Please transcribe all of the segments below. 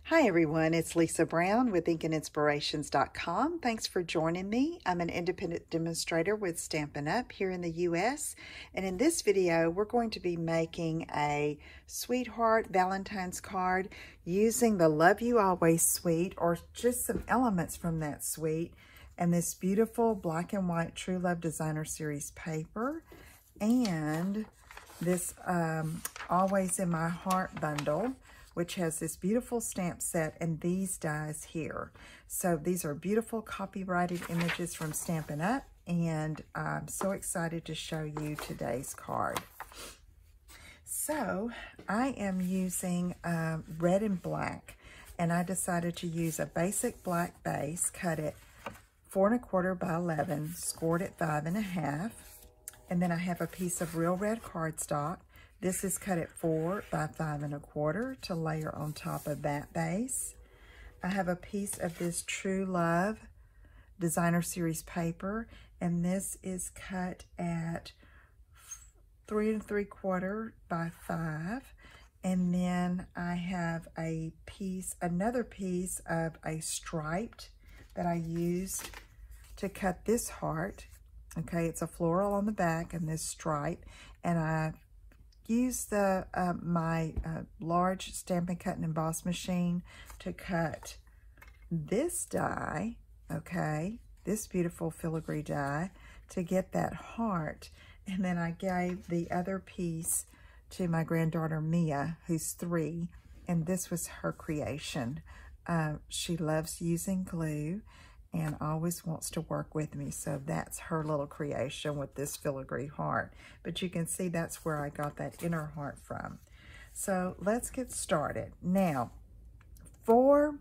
Hi everyone, it's Lisa Brown with InkandInspirations.com. Thanks for joining me. I'm an independent demonstrator with Stampin' Up! Here in the US. And in this video, we're going to be making a sweetheart Valentine's card using the Love You Always suite, or just some elements from that suite, and this beautiful black and white True Love Designer Series paper, and this Always in My Heart bundle, which has this beautiful stamp set and these dies here. So these are beautiful copyrighted images from Stampin' Up! And I'm so excited to show you today's card. So I am using red and black, and I decided to use a basic black base, cut it 4 1/4 by 11, scored at 5 1/2. And then I have a piece of real red cardstock. This is cut at 4 by 5 1/4 to layer on top of that base. I have a piece of this True Love Designer Series paper, and this is cut at 3 3/4 by 5. And then I have another piece of a striped that I used to cut this heart. Okay, it's a floral on the back and this stripe, and I used my large Stampin' Cut and Emboss machine to cut this die, okay, this beautiful filigree die, to get that heart. And then I gave the other piece to my granddaughter Mia, who's 3, and this was her creation. She loves using glue and always wants to work with me, so that's her little creation with this filigree heart. But you can see that's where I got that inner heart from. So let's get started. Now, for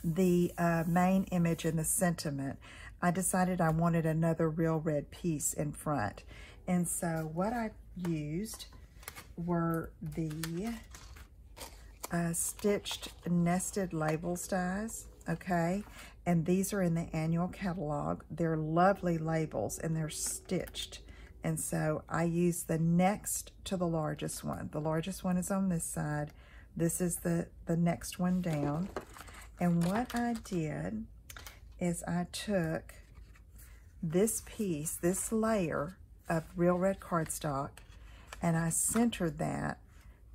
the main image and the sentiment, I decided I wanted another real red piece in front. And so what I used were the stitched nested labels dies, okay? And these are in the annual catalog. They're lovely labels and they're stitched. And so I use the next to the largest one. The largest one is on this side. This is the next one down. And what I did is I took this piece, this layer of real red cardstock, and I centered that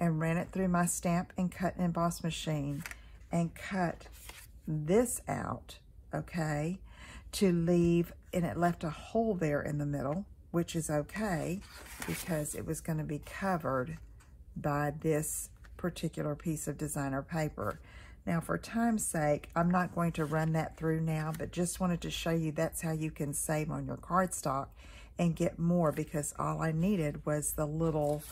and ran it through my Stamp and Cut and Emboss machine and cut this out, okay, to leave, and it left a hole there in the middle, which is okay because it was going to be covered by this particular piece of designer paper. Now, for time's sake, I'm not going to run that through now, but just wanted to show you that's how you can save on your cardstock and get more, because all I needed was the little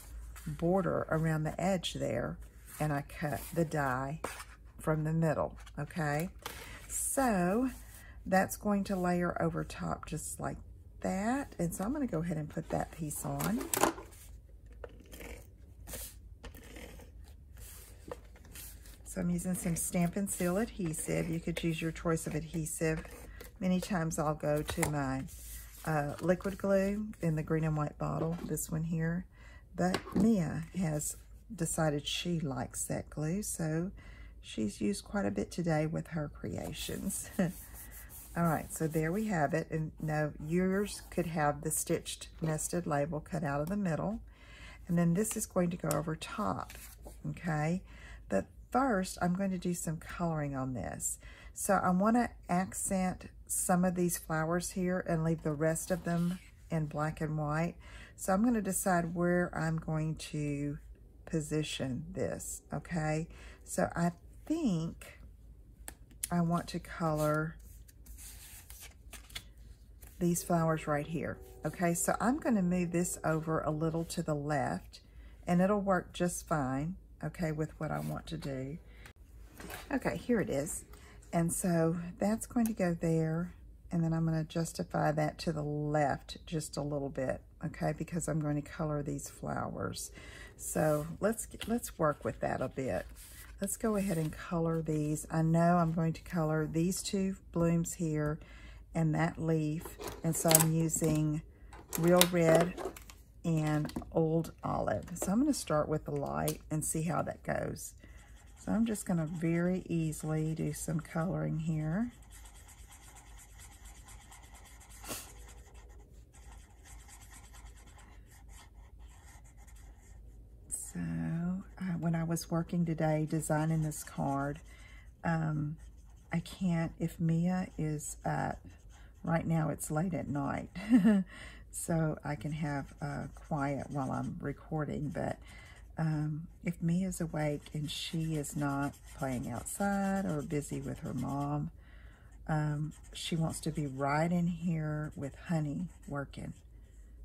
border around the edge there, and I cut the die from the middle, okay? So that's going to layer over top just like that. And so I'm going to go ahead and put that piece on. So I'm using some Stampin' Seal adhesive. You could use your choice of adhesive. Many times I'll go to my liquid glue in the green and white bottle, this one here. But Mia has decided she likes that glue, so she's used quite a bit today with her creations. All right, so there we have it. And now yours could have the stitched nested label cut out of the middle. And then this is going to go over top, okay? But first, I'm going to do some coloring on this. So I want to accent some of these flowers here and leave the rest of them in black and white. So I'm going to decide where I'm going to position this, okay? So I think I want to color these flowers right here. Okay, so I'm going to move this over a little to the left, and it'll work just fine, okay, with what I want to do. Okay, here it is. And so that's going to go there, and then I'm going to justify that to the left just a little bit, okay, because I'm going to color these flowers. So let's work with that a bit. Let's go ahead and color these. I know I'm going to color these 2 blooms here and that leaf. And so I'm using real red and old olive. So I'm going to start with the light and see how that goes. So I'm just going to very easily do some coloring here. So when I was working today designing this card, I can't, if Mia is up, right now it's late at night, so I can have quiet while I'm recording, but if Mia's awake and she is not playing outside or busy with her mom, she wants to be right in here with Honey working,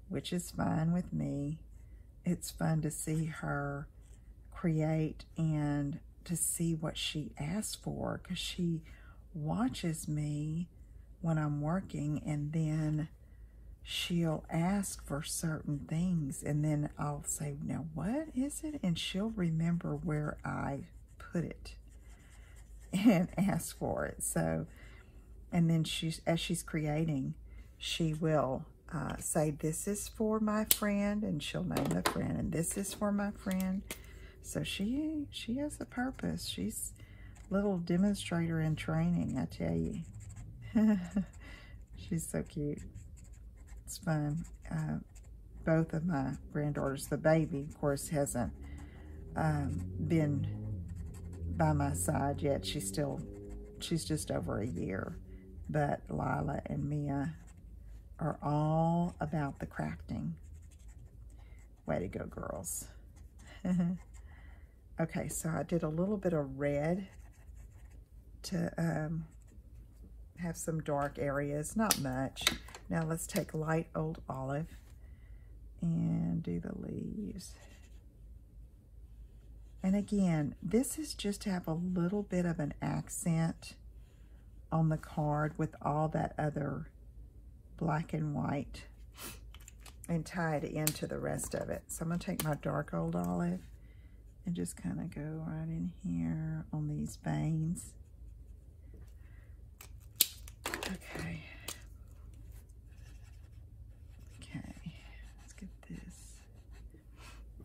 which is fine with me. It's fun to see her create and to see what she asks for, because she watches me when I'm working, and then she'll ask for certain things, and then I'll say, now what is it? And she'll remember where I put it and ask for it. So, and then as she's creating, she will say, this is for my friend, and she'll name the friend, and this is for my friend. So she has a purpose. She's a little demonstrator in training, I tell you. She's so cute. It's fun. Both of my granddaughters, the baby, of course, hasn't been by my side yet. She's just over a year. But Lila and Mia are all about the crafting. Way to go, girls. Okay, so I did a little bit of red to have some dark areas, not much. Now let's take light old olive and do the leaves. And again, this is just to have a little bit of an accent on the card with all that other black and white, and tie it into the rest of it. So I'm going to take my dark old olive and just kind of go right in here on these veins. Okay. Okay, let's get this.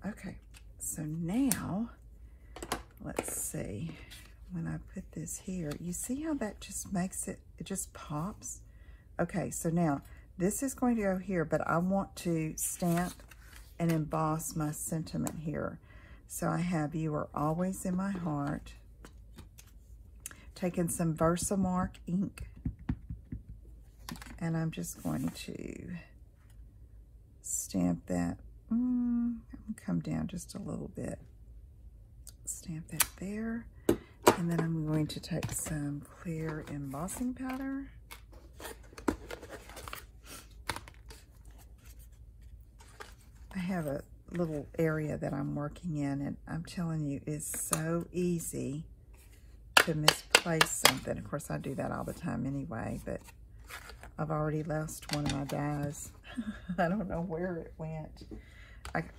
Okay, so now, let's see. When I put this here, you see how that just makes it, it just pops? Okay, so now, this is going to go here, but I want to stamp and emboss my sentiment here. So I have "You Are Always in My Heart." Taking some Versamark ink, and I'm just going to stamp that. I'm gonna come down just a little bit. Stamp that there. And then I'm going to take some clear embossing powder. I have a little area that I'm working in, and I'm telling you, it's so easy to misplace something. Of course, I do that all the time anyway, but I've already lost one of my dies. I don't know where it went.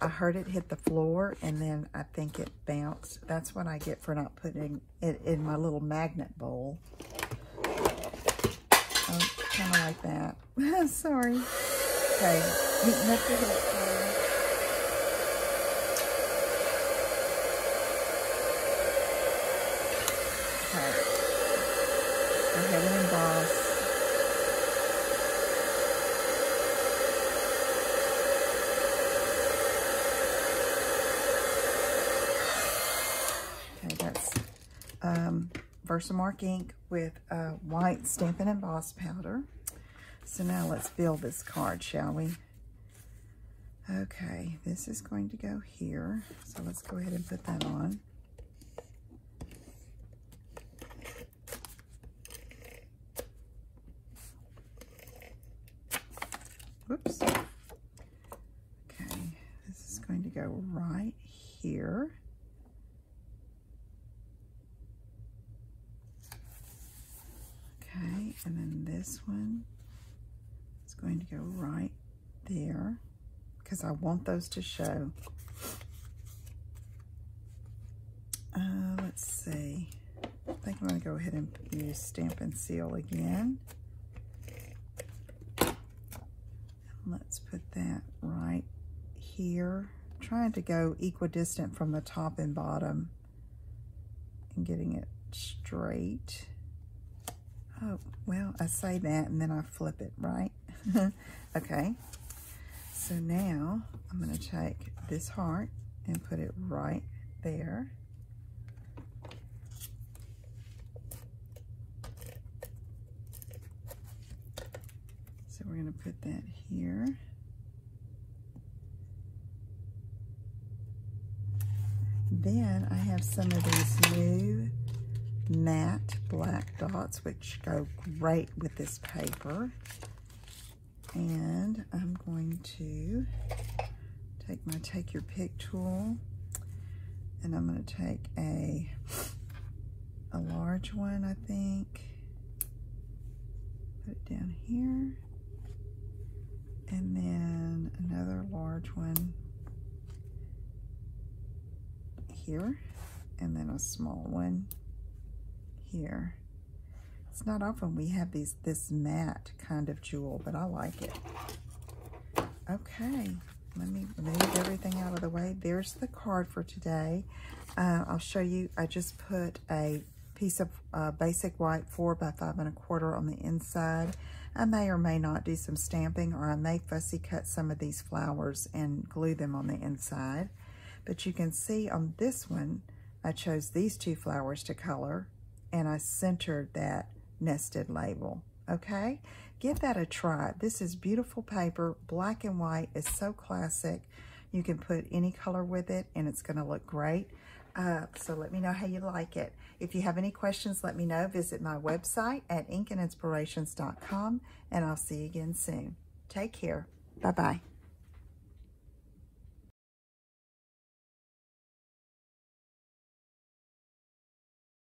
I heard it hit the floor, and then I think it bounced. That's what I get for not putting it in my little magnet bowl. Oh, kind of like that. Sorry. Okay, heating up the heat fire. Okay. Go ahead and emboss. Versamark ink with white Stampin' Emboss powder. So now let's build this card, shall we? Okay, this is going to go here. So let's go ahead and put that on. Whoops. Okay, this is going to go right here. Okay, and then this one is going to go right there because I want those to show. Let's see. I think I'm going to go ahead and use Stampin' Seal again. Let's put that right here. I'm trying to go equidistant from the top and bottom. and getting it straight. Oh, well, I say that and then I flip it, right? Okay. So now I'm going to take this heart and put it right there. So we're going to put that here. Then I have some of these new matte black dots, which go great with this paper. And I'm going to take my Take Your Pick tool, and I'm going to take a large one, I think. Put it down here. And then another large one here, and then a small one here. It's not often we have this matte kind of jewel, but I like it. Okay, let me move everything out of the way. There's the card for today. I'll show you, I just put a piece of basic white 4 by 5 1/4 on the inside. I may or may not do some stamping, or I may fussy cut some of these flowers and glue them on the inside. But you can see on this one, I chose these 2 flowers to color, and I centered that nested label, okay? Give that a try. This is beautiful paper. Black and white is so classic. You can put any color with it, and it's gonna look great. So let me know how you like it. If you have any questions, let me know. Visit my website at inkandinspirations.com, and I'll see you again soon. Take care. Bye-bye.